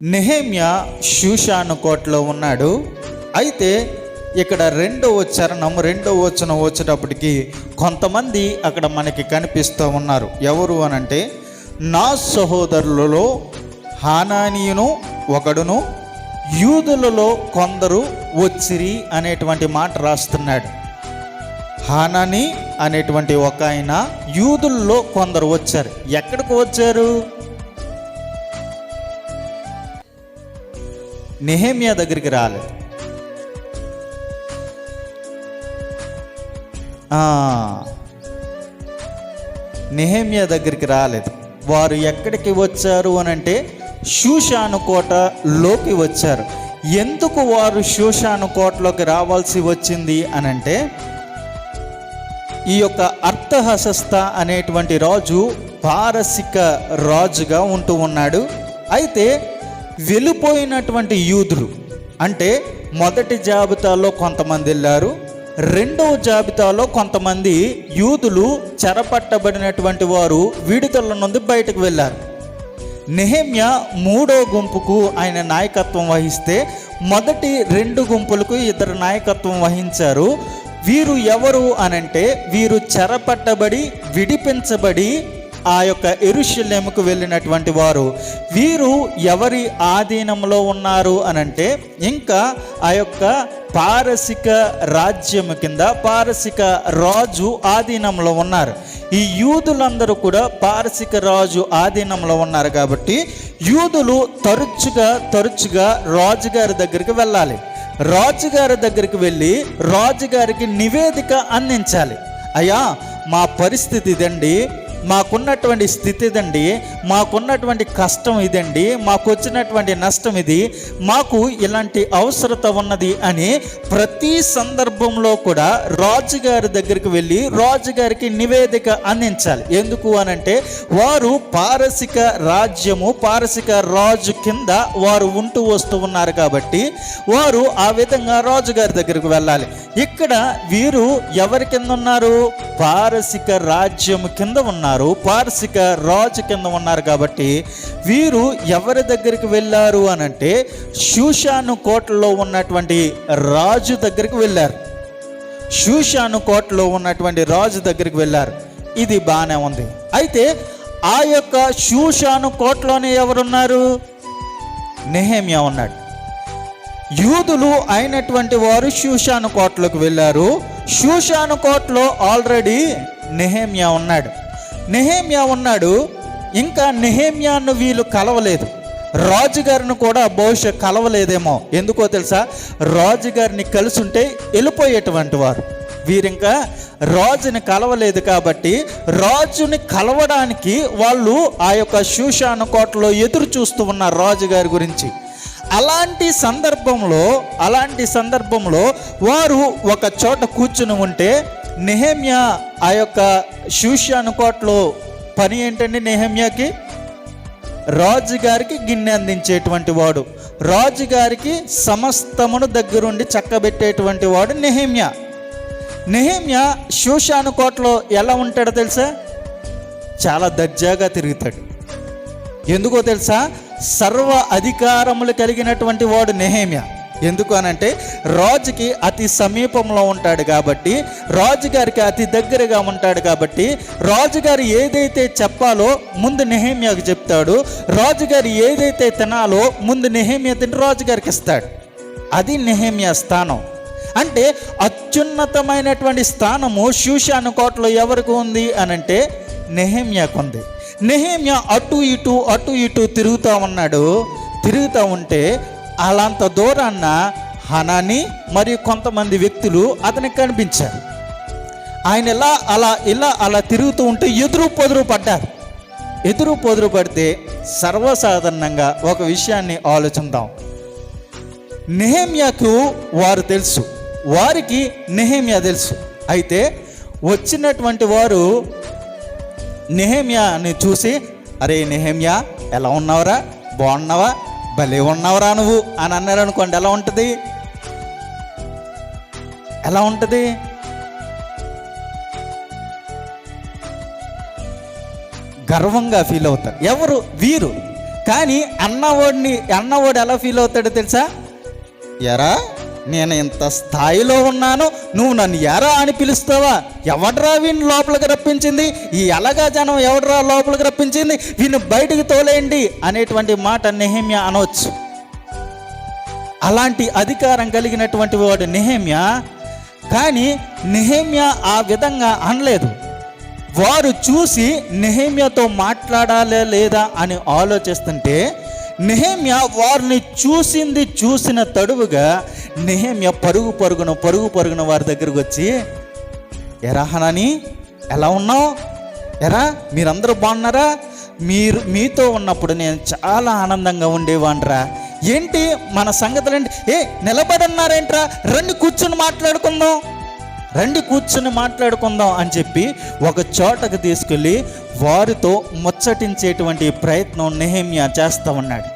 నెహెమ్యా షూషాను కోటలో ఉన్నాడు. అయితే ఇక్కడ రెండవ వచనం వచ్చేటప్పటికి కొంతమంది అక్కడ మనకి కనిపిస్తూ ఉన్నారు. ఎవరు అనంటే, నా సహోదరులలో హానానీయును ఒకడును యూదులలో కొందరు వచ్చిరి అనేటువంటి మాట రాస్తున్నాడు. హానాని అనేటువంటి ఒక ఆయన యూదుల్లో కొందరు వచ్చారు. ఎక్కడికి వచ్చారు? నెహెమ్యా దగ్గరికి రాలేదు. నెహెమ్యా దగ్గరికి రాలేదు. వారు ఎక్కడికి వచ్చారు అనంటే షూషాను కోటలోకి వచ్చారు. ఎందుకు వారు షూషాను కోటలోకి రావాల్సి వచ్చింది అనంటే, ఈ యొక్క అర్తహషస్త అనేటువంటి రాజు పారసిక రాజుగా ఉంటూ ఉన్నాడు. అయితే వెళ్ళిపోయినటువంటి యూదులు, అంటే మొదటి జాబితాలో కొంతమంది వెళ్ళారు, రెండవ జాబితాలో కొంతమంది యూదులు చెరపట్టబడినటువంటి వారు విడుదల నుండి బయటకు వెళ్ళారు. నెహెమ్యా మూడో గుంపుకు ఆయన నాయకత్వం వహిస్తే మొదటి రెండు గుంపులకు ఇద్దరు నాయకత్వం వహించారు. వీరు ఎవరు అనంటే, వీరు చెరపట్టబడి విడిపించబడి ఆ యొక్క యెరూషలేముకు వెళ్ళినటువంటి వారు. వీరు ఎవరి ఆధీనంలో ఉన్నారు అనంటే, ఇంకా ఆ యొక్క పారసిక రాజ్యము కింద పారసిక రాజు ఆధీనంలో ఉన్నారు. ఈ యూదులందరూ కూడా పారసిక రాజు ఆధీనంలో ఉన్నారు. కాబట్టి యూదులు తరచుగా రాజుగారి దగ్గరికి వెళ్ళాలి. రాజుగారి దగ్గరికి వెళ్ళి రాజుగారికి నివేదిక అందించాలి. అయ్యా, మా పరిస్థితి ఇదండి, మాకున్నటువంటి స్థితి ఇదండి, మాకున్నటువంటి కష్టం ఇదండి, మాకు వచ్చినటువంటి నష్టం ఇది, మాకు ఇలాంటి అవసరత ఉన్నది అని ప్రతి సందర్భంలో కూడా రాజుగారి దగ్గరికి వెళ్ళి రాజుగారికి నివేదిక అందించాలి. ఎందుకు అనంటే, వారు పారసిక రాజ్యము పారసిక రాజు కింద వారు ఉంటూ వస్తూ ఉన్నారు. కాబట్టి వారు ఆ విధంగా రాజుగారి దగ్గరికి వెళ్ళాలి. ఇక్కడ వీరు ఎవరి కింద ఉన్నారు? పారసిక రాజ్యము కింద ఉన్నారు, పారసిక రాజు కింద ఉన్నారు. కాబట్టి వీరు ఎవరి దగ్గరికి వెళ్ళారు అనంటే, షూషాను కోటలో ఉన్నటువంటి రాజు దగ్గరికి వెళ్ళారు. షూషాను కోటలో ఉన్నటువంటి రాజు దగ్గరికి వెళ్ళారు. ఇది బాగానే ఉంది. అయితే ఆ యొక్క షూషాను కోటలోనే ఎవరున్నారు? నెహెమ్యా ఉన్నాడు. యూదులు అయినటువంటి వారు షూషాను కోటలోకి వెళ్ళారు. షూషాను కోటలో ఆల్రెడీ నెహెమ్యా ఉన్నాడు. ఇంకా నెహెమ్యాను వీళ్ళు కలవలేదు. రాజుగారిని కూడా బహుశా కలవలేదేమో. ఎందుకో తెలుసా? రాజుగారిని కలిసి ఉంటే వెళ్ళిపోయేటువంటి వారు. వీరింకా రాజుని కలవలేదు. కాబట్టి రాజుని కలవడానికి వాళ్ళు ఆ యొక్క షూషాను కోటలో ఎదురు చూస్తూ ఉన్నారు రాజుగారి గురించి. అలాంటి సందర్భంలో వారు ఒక చోట కూర్చుని ఉంటే, నెహెమ్యా ఆ యొక్క షూషాను కోటలో పని ఏంటండి? నెహెమ్యాకి రాజుగారికి గిన్నె అందించేటువంటి వాడు, రాజుగారికి సమస్తమును దగ్గరుండి చక్కబెట్టేటువంటి వాడు నెహెమ్యా షూషాను కోటలో ఎలా ఉంటాడో తెలుసా? చాలా దర్జాగా తిరుగుతాడు. ఎందుకో తెలుసా? సర్వ అధికారములు కలిగినటువంటి వాడు నెహెమ్యా. ఎందుకు అనంటే, రాజుకి అతి సమీపంలో ఉంటాడు కాబట్టి, రాజుగారికి అతి దగ్గరగా ఉంటాడు కాబట్టి, రాజుగారు ఏదైతే చెప్పాలో ముందు నెహెమ్యాకు చెప్తాడు, రాజుగారు ఏదైతే తినాలో ముందు నెహెమ్యా తిని రాజుగారికి ఇస్తాడు. అది నెహెమ్యా స్థానం. అంటే అత్యున్నతమైనటువంటి స్థానము షూషాను కోటలో ఎవరికి ఉంది అనంటే నెహెమ్యాకు ఉంది. నెహెమ్యా అటు ఇటు తిరుగుతూ ఉంటే అలాంత దూరాన్న హనాని మరియు కొంతమంది వ్యక్తులు అతనికి కనిపించారు. ఆయన ఇలా తిరుగుతూ ఉంటే ఎదురు పొదురు పడితే సర్వసాధారణంగా ఒక విషయాన్ని ఆలోచిద్దాం. నెహెమ్యాకు వారు తెలుసు, వారికి నెహెమ్యా తెలుసు. అయితే వచ్చినటువంటి వారు నెహెమ్యాని చూసి, అరే నెహెమ్యా, ఎలా ఉన్నావురా, బాగున్నావా, భలే ఉన్నావురా నువ్వు అని అన్నారు అనుకోండి, ఎలా ఉంటుంది? గర్వంగా ఫీల్ అవుతారు. ఎవరు? వీరు. కానీ అన్నవాడు ఎలా ఫీల్ అవుతాడో తెలుసా? ఎరా, నేను ఇంత స్థాయిలో ఉన్నాను, నువ్వు నన్ను ఎరా అని పిలుస్తావా? ఎవడ్రా వీడిని లోపలికి రప్పించింది? ఈ ఎలాగా జనం ఎవడ్రా లోపలికి రప్పించింది? వీడిని బయటికి తోలేయండి అనేటువంటి మాట నెహెమ్యా అనవచ్చు. అలాంటి అధికారం కలిగినటువంటి వాడు నెహెమ్యా. కానీ నెహెమ్యా ఆ విధంగా అనలేదు. వారు చూసి నెహెమ్యాతో మాట్లాడాలా లేదా అని ఆలోచిస్తుంటే నెహెమ్యా వారిని చూసిన తడువుగా నెహెమ్యా పరుగు పరుగున వారి దగ్గరకు వచ్చి, ఎరా హనాని, ఎలా ఉన్నావు? ఎరా, మీరందరూ బాగున్నారా? మీతో ఉన్నప్పుడు నేను చాలా ఆనందంగా ఉండేవాడిరా. ఏంటి మన సంగతులేంటి? నిలబడన్నారేంట్రా? రండి కూర్చుని మాట్లాడుకుందాం అని చెప్పి ఒక చోటకు తీసుకెళ్ళి వారితో ముచ్చటించేటువంటి ప్రయత్నం నెహెమ్యా చేస్తూ ఉన్నాడు.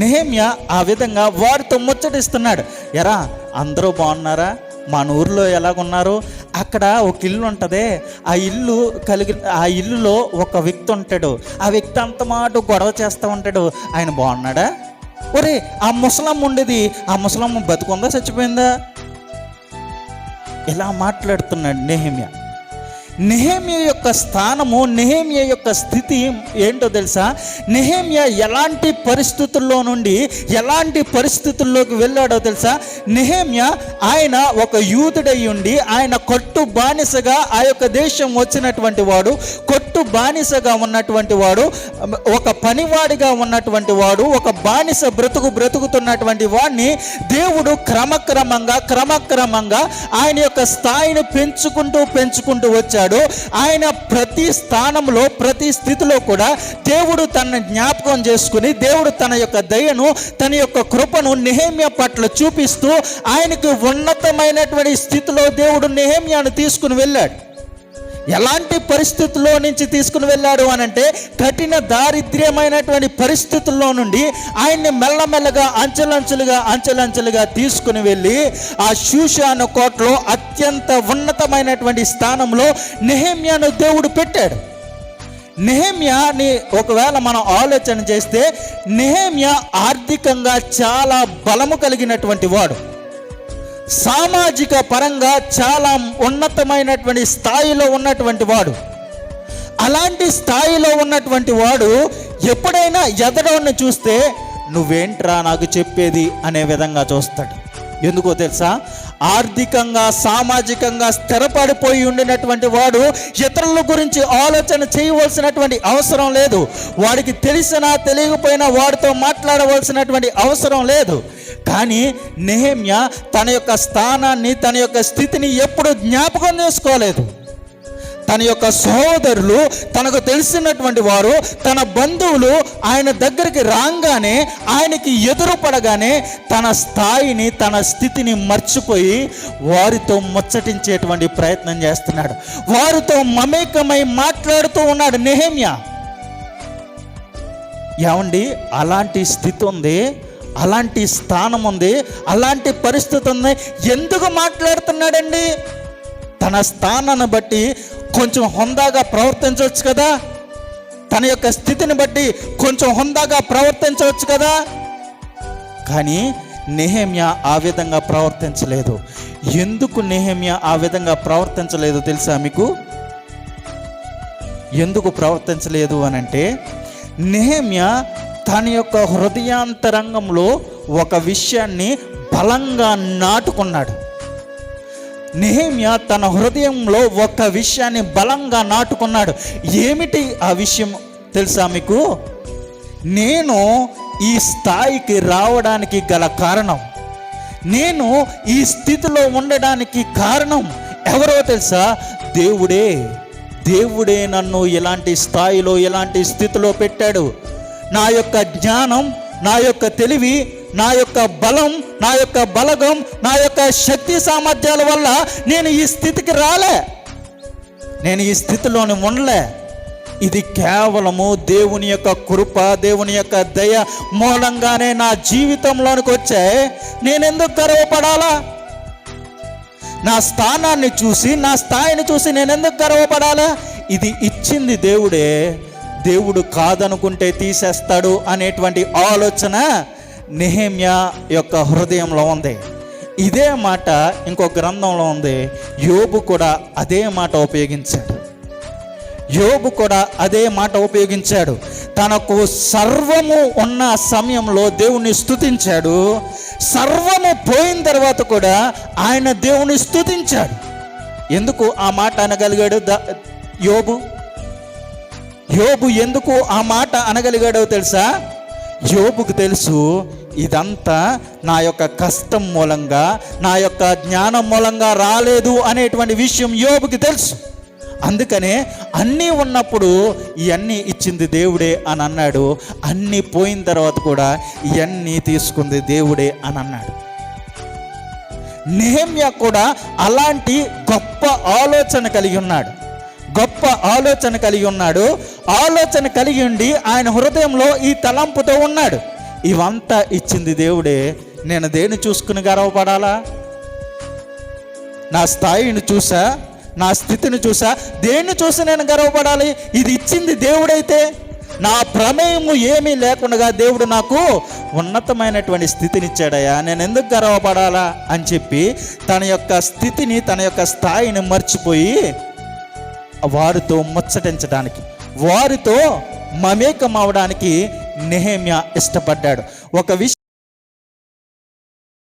నెహెమ్యా ఆ విధంగా వారితో ముచ్చటిస్తున్నాడు. ఎరా, అందరూ బాగున్నారా? మన ఊర్లో ఎలాగున్నారు? అక్కడ ఒక ఇల్లు ఉంటుంది, ఆ ఇల్లులో ఒక వ్యక్తి ఉంటాడు. ఆ వ్యక్తి అంత మాట గొడవ చేస్తూ ఉంటాడు. ఆయన బాగున్నాడా? ఒరే, ఆ ముసలమ్మ ఉండేది, ఆ ముసలమ్మ బతుకుందా చచ్చిపోయిందా? ఇలా మాట్లాడుతున్నాడు నెహెమ్యా. నెహెమ్యా యొక్క స్థానము, నెహెమ్యా యొక్క స్థితి ఏంటో తెలుసా? నెహెమ్యా ఎలాంటి పరిస్థితుల్లో నుండి ఎలాంటి పరిస్థితుల్లోకి వెళ్ళాడో తెలుసా? నెహెమ్యా ఆయన ఒక యూదుడై ఉండి ఆయన కొట్టు బానిసగా ఆ యొక్క దేశం వచ్చినటువంటి వాడు, కొట్టు బానిసగా ఉన్నటువంటి వాడు, ఒక పనివాడిగా ఉన్నటువంటి వాడు, ఒక బానిస బ్రతుకుతున్నటువంటి వాడిని దేవుడు క్రమక్రమంగా ఆయన యొక్క స్థాయిని పెంచుకుంటూ వచ్చాడు. ఆయన ప్రతి స్థానంలో, ప్రతి స్థితిలో కూడా దేవుడు తనని జ్ఞాపకం చేసుకుని, దేవుడు తన యొక్క దయను, తన యొక్క కృపను నెహెమ్యా పట్ల చూపిస్తూ ఆయనకు ఉన్నతమైనటువంటి స్థితిలో దేవుడు నెహెమ్యాను తీసుకుని వెళ్ళాడు. ఎలాంటి పరిస్థితుల్లో నుంచి తీసుకుని వెళ్ళాడు అనంటే, కఠిన దారిద్ర్యమైనటువంటి పరిస్థితుల్లో నుండి ఆయన్ని మెల్లమెల్లగా అంచెలంచెలుగా తీసుకుని వెళ్ళి ఆ షూషాను కోటలో అత్యంత ఉన్నతమైనటువంటి స్థానంలో నెహెమ్యాను దేవుడు పెట్టాడు. నెహెమ్యాని ఒకవేళ మనం ఆలోచన చేస్తే, నెహెమ్యా ఆర్థికంగా చాలా బలము కలిగినటువంటి వాడు, సామాజిక పరంగా చాలా ఉన్నతమైనటువంటి స్థాయిలో ఉన్నటువంటి వాడు. అలాంటి స్థాయిలో ఉన్నటువంటి వాడు ఎప్పుడైనా ఎదడోని చూస్తే, నువ్వేంట్రా నాకు చెప్పేది అనే విధంగా చూస్తాడు. ఎందుకో తెలుసా? ఆర్థికంగా, సామాజికంగా స్థిరపడిపోయి ఉండినటువంటి వాడు ఇతరుల గురించి ఆలోచన చేయవలసినటువంటి అవసరం లేదు. వాడికి తెలిసినా తెలియకపోయినా వాడితో మాట్లాడవలసినటువంటి అవసరం లేదు. కానీ నెహెమ్యా తన యొక్క స్థానాన్ని, తన యొక్క స్థితిని ఎప్పుడు జ్ఞాపకం చేసుకోలేదు. తన యొక్క సహోదరులు, తనకు తెలిసినటువంటి వారు, తన బంధువులు ఆయన దగ్గరికి రాగానే, ఆయనకి ఎదురుపడగానే తన స్థాయిని, తన స్థితిని మర్చిపోయి వారితో ముచ్చటించేటువంటి ప్రయత్నం చేస్తున్నాడు. వారితో మమేకమై మాట్లాడుతూ ఉన్నాడు నెహెమ్యా. ఏమండి, అలాంటి స్థితి ఉంది, అలాంటి స్థానం ఉంది, అలాంటి పరిస్థితి ఉంది. ఎందుకు మాట్లాడుతున్నాడండి? తన స్థానాన్ని బట్టి కొంచెం హుందాగా ప్రవర్తించవచ్చు కదా, తన యొక్క స్థితిని బట్టి కొంచెం హుందాగా ప్రవర్తించవచ్చు కదా. కానీ నెహెమ్యా ఆ విధంగా ప్రవర్తించలేదు. ఎందుకు నెహెమ్యా ఆ విధంగా ప్రవర్తించలేదు తెలుసా మీకు? ఎందుకు ప్రవర్తించలేదు అనంటే, నెహెమ్యా తన యొక్క హృదయాంతరంగంలో ఒక విషయాన్ని బలంగా నాటుకున్నాడు. నెహెమ్యా తన హృదయంలో ఒక విషయాన్ని బలంగా నాటుకున్నాడు. ఏమిటి ఆ విషయం తెలుసా మీకు? నేను ఈ స్థాయికి రావడానికి గల కారణం, నేను ఈ స్థితిలో ఉండడానికి కారణం ఎవరో తెలుసా? దేవుడే నన్ను ఇలాంటి స్థాయిలో, ఇలాంటి స్థితిలో పెట్టాడు. నా యొక్క జ్ఞానం, నా యొక్క తెలివి, నా యొక్క బలం, నా యొక్క బలగం, నా యొక్క శక్తి సామర్థ్యాల వల్ల నేను ఈ స్థితికి రాలే, నేను ఈ స్థితిలోని ఉండలే. ఇది కేవలము దేవుని యొక్క కృప, దేవుని యొక్క దయ మూలంగానే నా జీవితంలోనికి వచ్చాయి. నేనెందుకు గర్వపడాలా? నా స్థానాన్ని చూసి, నా స్థాయిని చూసి నేనెందుకు గర్వపడాలా? ఇది ఇచ్చింది దేవుడే. దేవుడు కాదనుకుంటే తీసేస్తాడు అనేటువంటి ఆలోచన నెహెమ్యా యొక్క హృదయంలో ఉంది. ఇదే మాట ఇంకో గ్రంథంలో ఉంది. యోబు కూడా అదే మాట ఉపయోగించాడు. తనకు సర్వము ఉన్న సమయంలో దేవుణ్ణి స్తుతించాడు. సర్వము పోయిన తర్వాత కూడా ఆయన దేవుని స్తుతించాడు. ఎందుకు ఆ మాట అనగలిగాడు యోబు ఎందుకు ఆ మాట అనగలిగాడో తెలుసా? యోబుకు తెలుసు, ఇదంతా నా యొక్క కష్టం మూలంగా, నా యొక్క జ్ఞానం మూలంగా రాలేదు అనేటువంటి విషయం యోబుకి తెలుసు. అందుకనే అన్నీ ఉన్నప్పుడు ఇవన్నీ ఇచ్చింది దేవుడే అని అన్నాడు. అన్నీ పోయిన తర్వాత కూడా ఇవన్నీ తీసుకుంది దేవుడే అని అన్నాడు. నెహెమ్యా కూడా అలాంటి గొప్ప ఆలోచన కలిగి ఉన్నాడు. ఆలోచన కలిగి ఉండి ఆయన హృదయంలో ఈ తలంపుతో ఉన్నాడు. ఇవంతా ఇచ్చింది దేవుడే, నేను దేన్ని చూసుకుని గర్వపడాలా? నా స్థాయిని చూసా, నా స్థితిని చూసా, దేన్ని చూసి నేను గర్వపడాలి? ఇది ఇచ్చింది దేవుడైతే, నా ప్రమేయము ఏమీ లేకుండా దేవుడు నాకు ఉన్నతమైనటువంటి స్థితినిచ్చాడయ్యా, నేను ఎందుకు గర్వపడాలా అని చెప్పి తన యొక్క స్థితిని, తన యొక్క స్థాయిని మర్చిపోయి వారితో ముచ్చటించడానికి, వారితో మమేకం అవడానికి నెహెమ్యా ఇష్టపడ్డాడు. ఒక విషయం